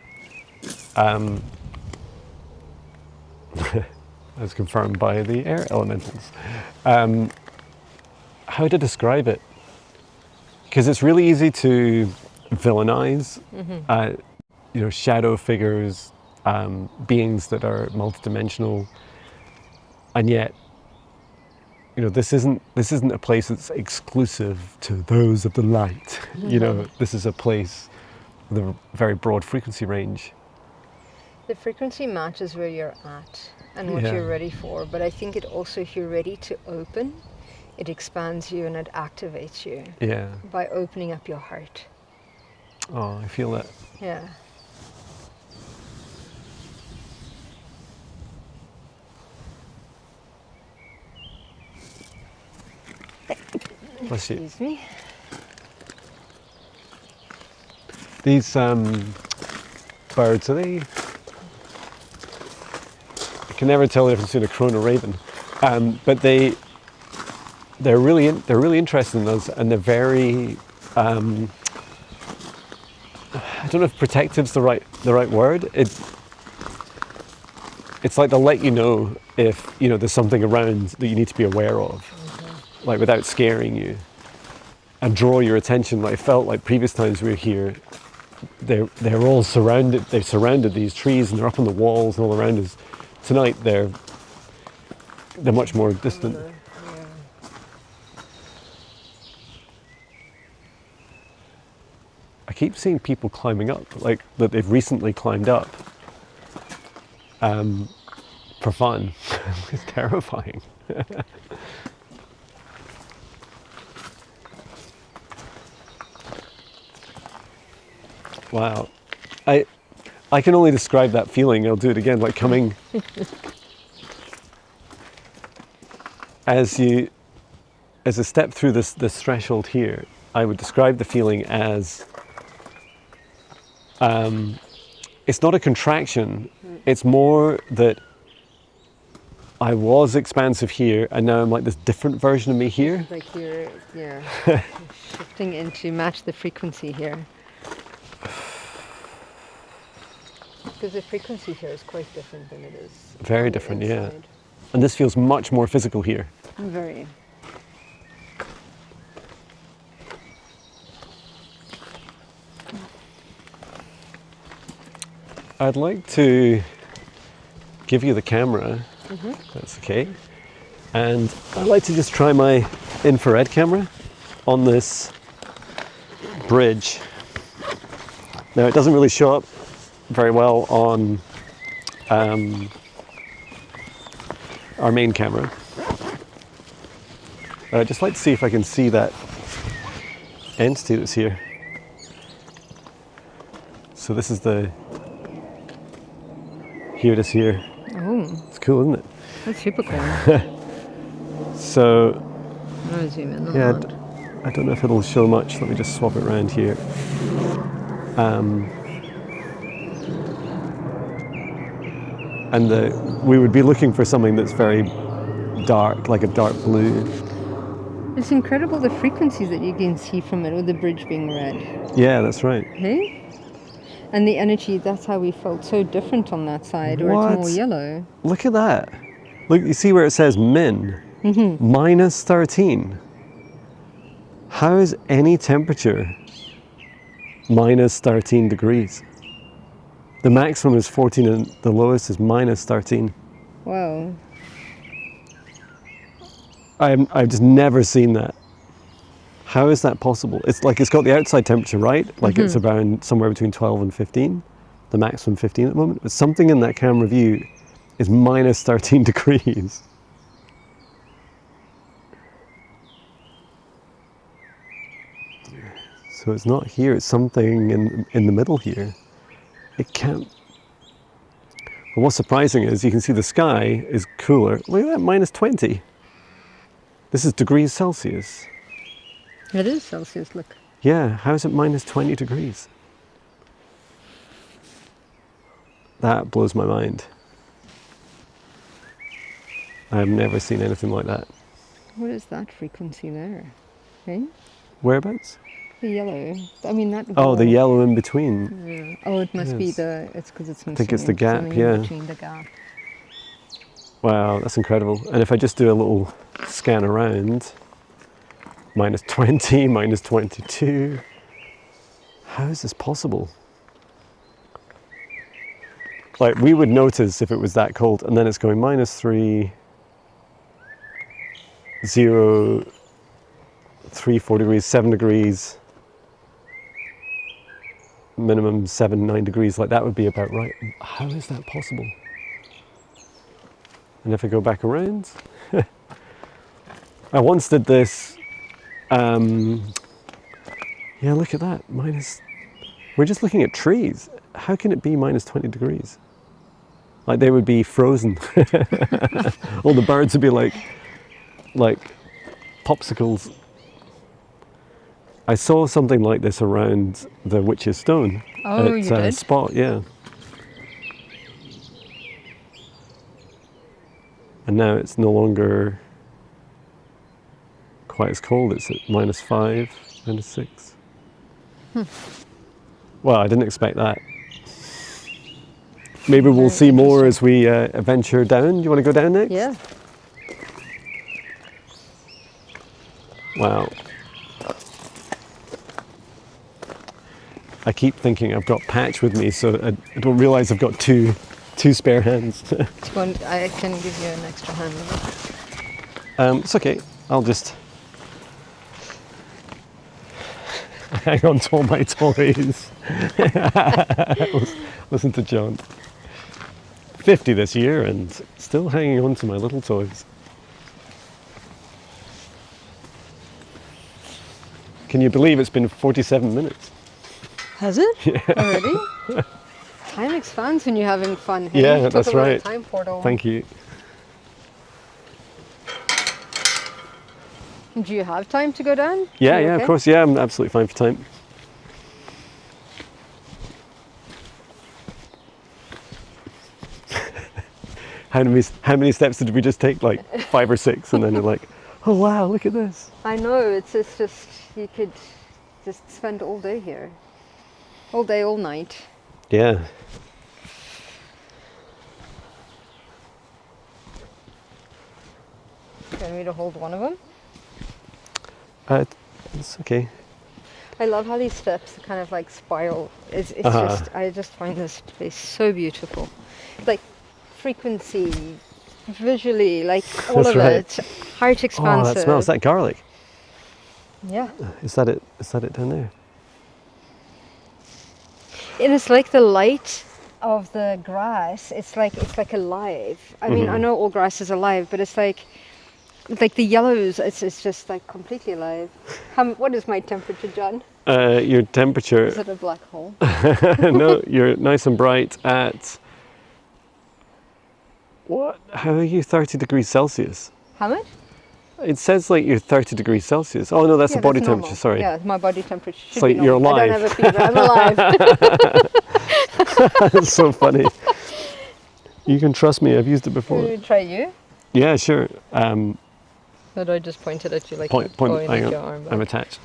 S1: As confirmed by the air elementals. How to describe it? Because it's really easy to villainize, shadow figures, beings that are multidimensional, and yet, this isn't a place that's exclusive to those of the light. This is a place with a very broad frequency range.
S2: The frequency matches where you're at and what you're ready for, but I think it also, if you're ready to open, it expands you and it activates you.
S1: Yeah.
S2: By opening up your heart.
S1: Oh, I feel that.
S2: Yeah.
S1: Bless you.
S2: Excuse me.
S1: These birds, are they? I can never tell the difference between a crone and a raven, but they're really interested in us, and they're very. I don't know if protective's the right word. It's like they'll let you know if there's something around that you need to be aware of, like without scaring you, and draw your attention. Like I felt like previous times we were here, they're all surrounded. They've surrounded these trees and they're up on the walls and all around us. Tonight they're much more distant. I keep seeing people climbing up, like that they've recently climbed up for fun. It's terrifying. Wow. I can only describe that feeling. I'll do it again, like coming as a step through this threshold here. I would describe the feeling as it's not a contraction. It's more that I was expansive here, and now I'm like this different version of me here.
S2: Like you're shifting into match the frequency here. Because the frequency here is quite different than it is.
S1: Very different, yeah. And this feels much more physical here.
S2: Very.
S1: I'd like to give you the camera, that's okay. And I'd like to just try my infrared camera on this bridge. Now it doesn't really show up very well on our main camera. I'd just like to see if I can see that entity that's here. So this is here it is here.
S2: Oh.
S1: It's cool, isn't it?
S2: That's super cool.
S1: So,
S2: I'll zoom in on
S1: yeah,
S2: that.
S1: I don't know if it'll show much. Let me just swap it around here. And we would be looking for something that's very dark, like a dark blue.
S2: It's incredible the frequencies that you can see from it, with the bridge being red.
S1: Yeah, that's right.
S2: Hey? And the energy, that's how we felt so different on that side, where it's more yellow.
S1: Look at that. Look, you see where it says min? Minus 13. How is any temperature minus 13 degrees? The maximum is 14 and the lowest is minus 13.
S2: Wow.
S1: I've just never seen that. How is that possible? It's like it's got the outside temperature, right? Like it's around somewhere between 12 and 15. the maximum 15 at the moment, but something in that camera view is minus 13 degrees. So it's not here, it's something in the middle here. It can't. But what's surprising is you can see the sky is cooler. Look at that, minus 20. This is degrees Celsius.
S2: It is Celsius, look.
S1: Yeah, how is it minus 20 degrees? That blows my mind. I've never seen anything like that.
S2: What is that frequency there? Eh?
S1: Whereabouts?
S2: The yellow. I mean, that.
S1: Oh, the yellow in between.
S2: Yeah. Oh, it must be
S1: Yes.
S2: it's because it's.
S1: I think it's the gap,
S2: something
S1: yeah.
S2: in between the gap.
S1: Wow, that's incredible. And if I just do a little scan around, minus 20, minus 22. How is this possible? Like, we would notice if it was that cold, and then it's going minus 3, 0, 3, 4 degrees, 7 degrees, minimum 7, 9 degrees, like that would be about right. How is that possible? And if I go back around, I once did this, yeah, look at that, we're just looking at trees. How can it be minus 20 degrees? Like they would be frozen. All the birds would be like popsicles. I saw something like this around the Witch's Stone.
S2: Oh,
S1: at
S2: you did?
S1: Spot, yeah. And now it's no longer quite as cold. It's at minus 5, minus 6. Well, I didn't expect that. Maybe we'll
S2: Very
S1: see more as
S2: interesting.
S1: we venture down. Do you want to go down next?
S2: Yeah.
S1: Wow. I keep thinking I've got Patch with me, so I don't realise I've got two spare hands.
S2: I can give you an extra hand.
S1: It's okay. I'll just hang on to all my toys. Listen to Jon. 50 this year and still hanging on to my little toys. Can you believe it's been 47 minutes?
S2: Has it?
S1: Yeah.
S2: Already? Time expands when you're having fun. Hey?
S1: Yeah,
S2: Talk
S1: that's
S2: about a
S1: right.
S2: time portal.
S1: Thank you.
S2: Do you have time to go down?
S1: Yeah,
S2: You
S1: yeah,
S2: okay?
S1: of course. Yeah, I'm absolutely fine for time. How many steps did we just take? Like 5 or 6, and then you're like, oh wow, look at this.
S2: I know, it's just, you could just spend all day here. All day, all night.
S1: Yeah.
S2: Do you want me to hold one of them?
S1: It's okay.
S2: I love how these steps kind of like spiral. It's
S1: Uh-huh.
S2: just, I just find this place so beautiful. Like frequency, visually, like all
S1: That's
S2: of
S1: right.
S2: it. Heart
S1: Oh,
S2: expansive.
S1: that smells. Is that garlic?
S2: Yeah.
S1: Is that it? Is that it down there?
S2: And it's like the light of the grass. It's like alive. I mean, I know all grass is alive, but it's like the yellows. It's just like completely alive. What is my temperature, Jon?
S1: Your temperature.
S2: Is it a black hole?
S1: No, you're nice and bright at. What? How are you 30 degrees Celsius?
S2: How much?
S1: It says like you're 30ty degrees Celsius. Oh no, that's
S2: Yeah,
S1: the body
S2: that's normal.
S1: temperature, sorry.
S2: Yeah, my body temperature should
S1: It's like
S2: be
S1: you're
S2: normal. I
S1: alive.
S2: don't have a fever. I'm alive.
S1: That's so funny. You can trust me, I've used it before.
S2: Should we try you?
S1: Yeah, sure.
S2: Or do I just point it at you like
S1: Point,
S2: going
S1: hang
S2: like
S1: on.
S2: your arm back?
S1: I'm attached.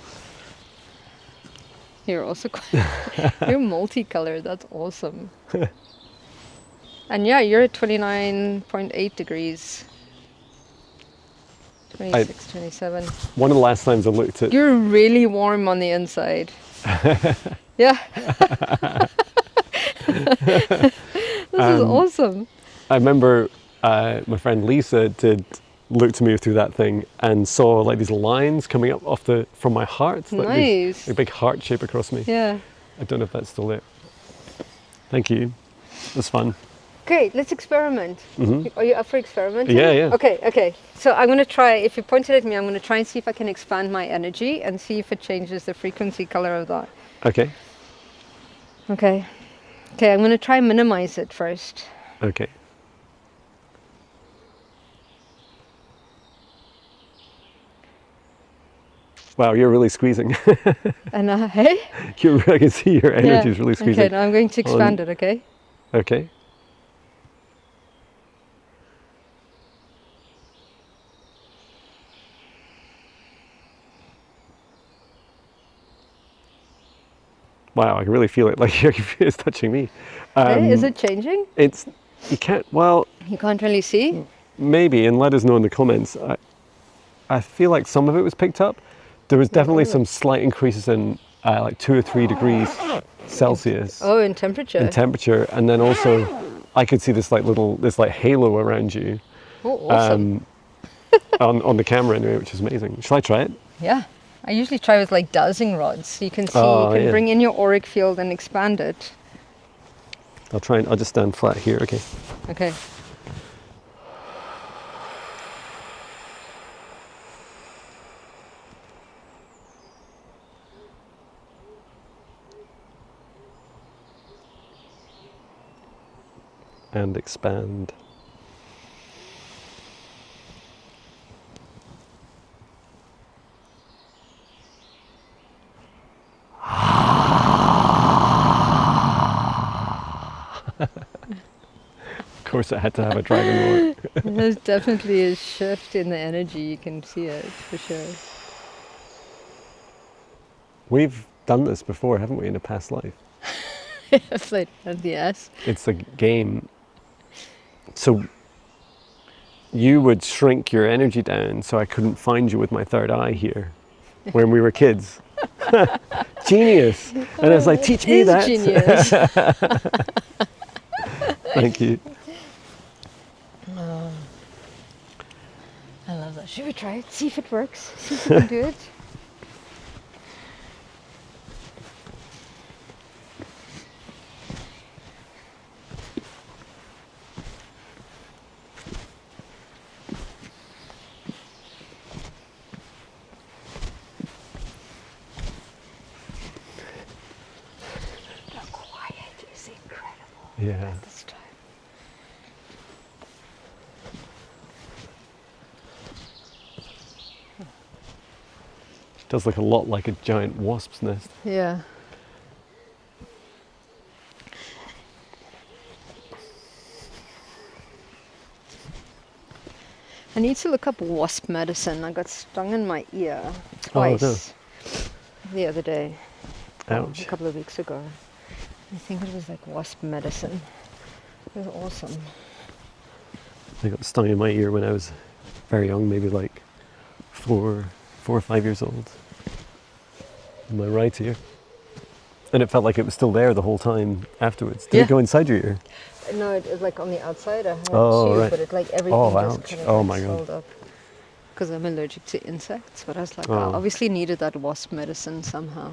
S2: You're also quite, you're multicolored. That's awesome. And yeah, you're at 29.8 degrees. 26, 27.
S1: One of the last times I looked at.
S2: You're really warm on the inside. Yeah. This is awesome.
S1: I remember my friend Lisa did look to me through that thing and saw like these lines coming up from my heart. Like
S2: Nice.
S1: a big heart shape across me.
S2: Yeah.
S1: I don't know if that's still there. Thank you. That's fun.
S2: Great, let's experiment. Are you up for experimenting?
S1: Yeah, yeah.
S2: Okay. So I'm going to try, if you point it at me, I'm going to try and see if I can expand my energy and see if it changes the frequency color of that.
S1: Okay.
S2: Okay, I'm going to try and minimize it first.
S1: Okay. Wow, you're really squeezing.
S2: And hey?
S1: I can see your energy is really squeezing.
S2: Okay, now I'm going to expand it, okay?
S1: Okay. Wow, I can really feel it. Like it's touching me.
S2: Okay, is it changing?
S1: You can't really see? Maybe, and let us know in the comments. I feel like some of it was picked up. There was definitely some slight increases in like 2 or 3 degrees Celsius.
S2: Oh, in temperature.
S1: And then also I could see this halo around you.
S2: Oh, awesome.
S1: On the camera anyway, which is amazing. Shall I try it?
S2: Yeah. I usually try with like dowsing rods. So you can see, you can bring in your auric field and expand it.
S1: I'll just stand flat here, okay.
S2: Okay.
S1: And expand. Of course it had to have a dragon roar.
S2: There's definitely a shift in the energy. You can see it for sure.
S1: We've done this before, haven't we, in a past life?
S2: Yes.
S1: It's a game. So you would shrink your energy down so I couldn't find you with my third eye here when we were kids. Genius. And I was like, teach me that.
S2: Genius.
S1: Thank you.
S2: Oh, I love that. Should we try it? See if it works. See if we can do it.
S1: Yeah.
S2: This time.
S1: It does look a lot like a giant wasp's nest.
S2: Yeah. I need to look up wasp medicine. I got stung in my ear twice the other day.
S1: Ouch.
S2: A couple of weeks ago. I think it was like wasp medicine. It was awesome.
S1: I got stung in my ear when I was very young, maybe like 4 or 5 years old. In my right ear. And it felt like it was still there the whole time afterwards. Did it go inside your ear?
S2: No, it was like on the outside. I had
S1: Oh,
S2: two,
S1: right.
S2: but it like everything just
S1: ouch.
S2: kind of
S1: Oh,
S2: like
S1: my God.
S2: swelled up. Because I'm allergic to insects, but I was like,
S1: Oh.
S2: I obviously needed that wasp medicine somehow.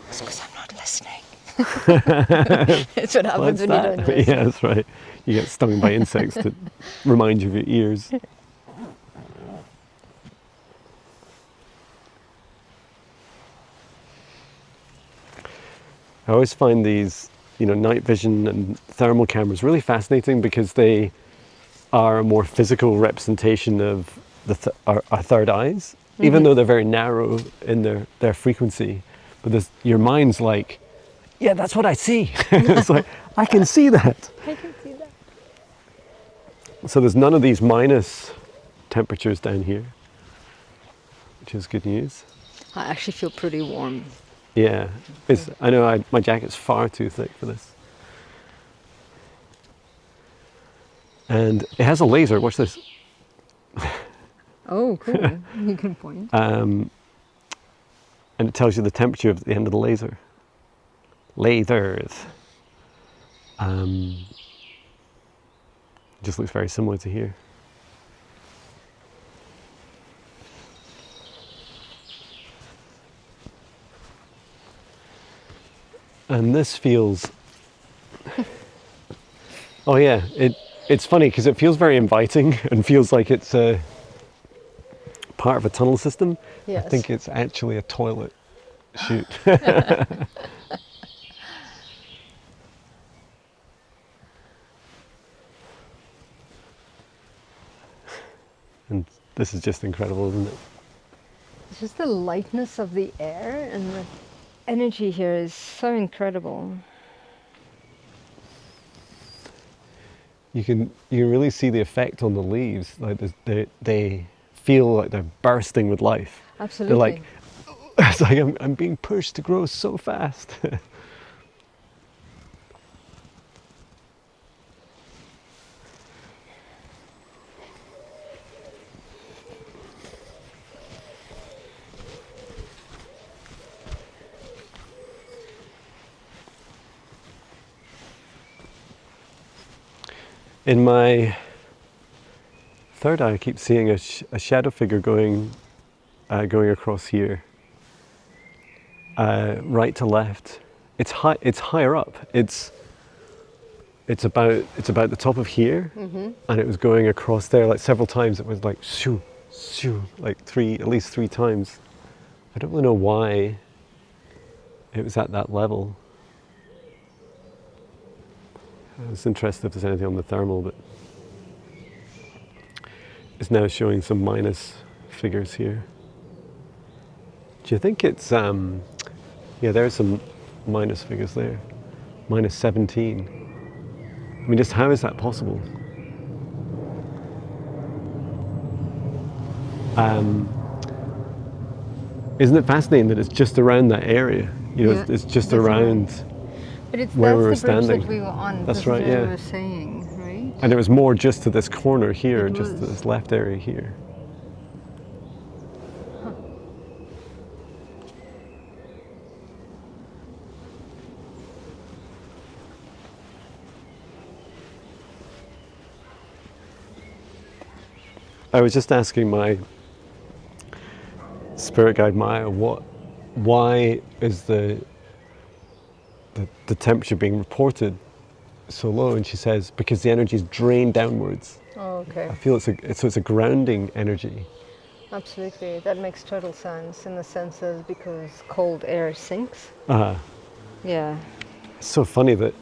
S2: It's because I'm not listening. That's what happens when you don't listen.
S1: Yeah, that's right. You get stung by insects to remind you of your ears. I always find these, night vision and thermal cameras really fascinating because they are a more physical representation of our third eyes, even though they're very narrow in their frequency. But your mind's like, yeah, that's what I see. It's like, I can see that.
S2: I can see that.
S1: So there's none of these minus temperatures down here, which is good news.
S2: I actually feel pretty warm.
S1: Yeah, I know my jacket's far too thick for this. And it has a laser, watch this.
S2: Oh, cool. You can point.
S1: And it tells you the temperature at the end of the laser. Lasers. It just looks very similar to here. And this feels, oh yeah, it's funny because it feels very inviting and feels like it's a part of a tunnel system.
S2: Yes.
S1: I think it's actually a toilet chute. And this is just incredible, isn't it?
S2: It's just the lightness of the air and the energy here is so incredible.
S1: You can really see the effect on the leaves. Like they feel like they're bursting with life.
S2: Absolutely.
S1: They're like, it's like I'm being pushed to grow so fast. In my third eye, I keep seeing a shadow figure going across here, right to left. It's higher up. It's about the top of here, and it was going across there like several times. It was like shoo, shoo, like at least three times. I don't really know why it was at that level. I was interested if there's anything on the thermal, but it's now showing some minus figures here. Do you think it's, yeah, there's some minus figures there. Minus 17. I mean, just how is that possible? Isn't it fascinating that it's just around that area? You know,
S2: Yeah,
S1: it's just
S2: that's
S1: around
S2: right. But it's
S1: where
S2: that's
S1: we were
S2: the bridge
S1: standing.
S2: that we were on.
S1: That's
S2: This
S1: right,
S2: is what
S1: yeah.
S2: we were saying, right?
S1: And it was more just to this corner here,
S2: It
S1: just to
S2: was.
S1: this left area here. I was just asking my spirit guide Maya, why is the temperature being reported so low? And she says because the energy is drained downwards.
S2: Oh, okay.
S1: I feel it's a grounding energy.
S2: Absolutely. That makes total sense in the sense of because cold air sinks. Yeah.
S1: It's so funny that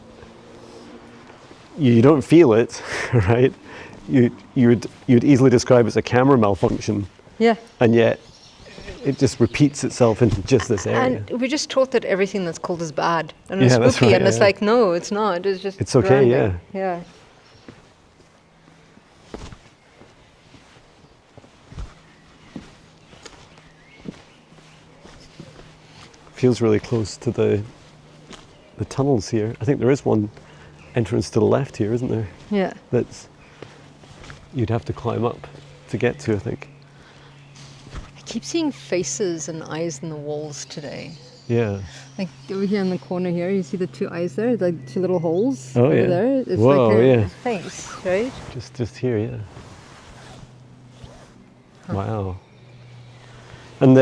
S1: you don't feel it, right? You'd easily describe it as a camera malfunction,
S2: Yeah.
S1: and yet it just repeats itself into just this area.
S2: And we're just taught that everything that's cold is bad and
S1: Yeah,
S2: it's
S1: that's
S2: spooky,
S1: right,
S2: and it's
S1: yeah.
S2: like, no, it's not. It's just
S1: It's okay,
S2: grounding. Yeah.
S1: Feels really close to the tunnels here. I think there is one entrance to the left here, isn't there?
S2: Yeah.
S1: That's you'd have to climb up to get to, I think.
S2: I keep seeing faces and eyes in the walls today.
S1: Yeah.
S2: Like over here in the corner here, you see the two eyes there, like two little holes
S1: Oh,
S2: over
S1: yeah.
S2: there. It's
S1: Whoa,
S2: like a
S1: yeah.
S2: face, right?
S1: Just here, yeah. Wow. And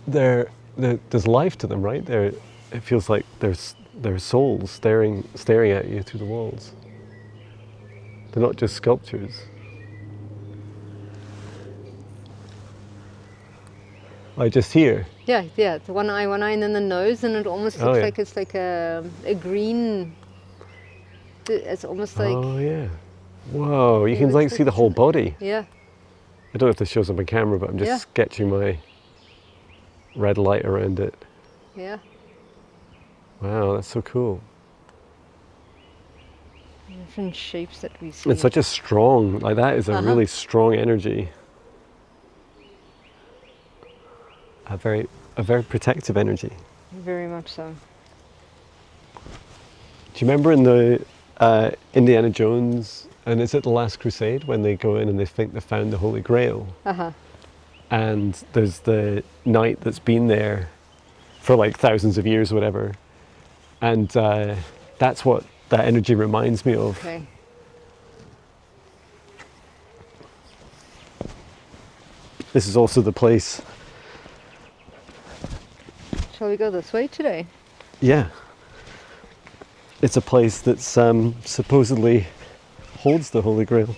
S1: there's life to them, right? It feels like there's souls staring at you through the walls. They're not just sculptures. Like just here.
S2: Yeah, the one eye, and then the nose, and it almost looks like it's like a green. It's almost like.
S1: Oh yeah. Whoa! You
S2: It
S1: can
S2: looks
S1: like
S2: like
S1: see the
S2: it's
S1: whole body.
S2: Yeah.
S1: I don't know if this shows up on camera, but I'm just sketching my red light around it.
S2: Yeah.
S1: Wow, that's so cool.
S2: Different shapes that we see.
S1: It's such a strong, like that is a really strong energy. A very protective energy.
S2: Very much so.
S1: Do you remember in the Indiana Jones, and is it The Last Crusade, when they go in and they think they found the Holy Grail? And there's the knight that's been there for like thousands of years or whatever. And that's what that energy reminds me of.
S2: Okay.
S1: This is also the place
S2: Shall we go this way today?
S1: Yeah. It's a place that's supposedly holds the Holy Grail.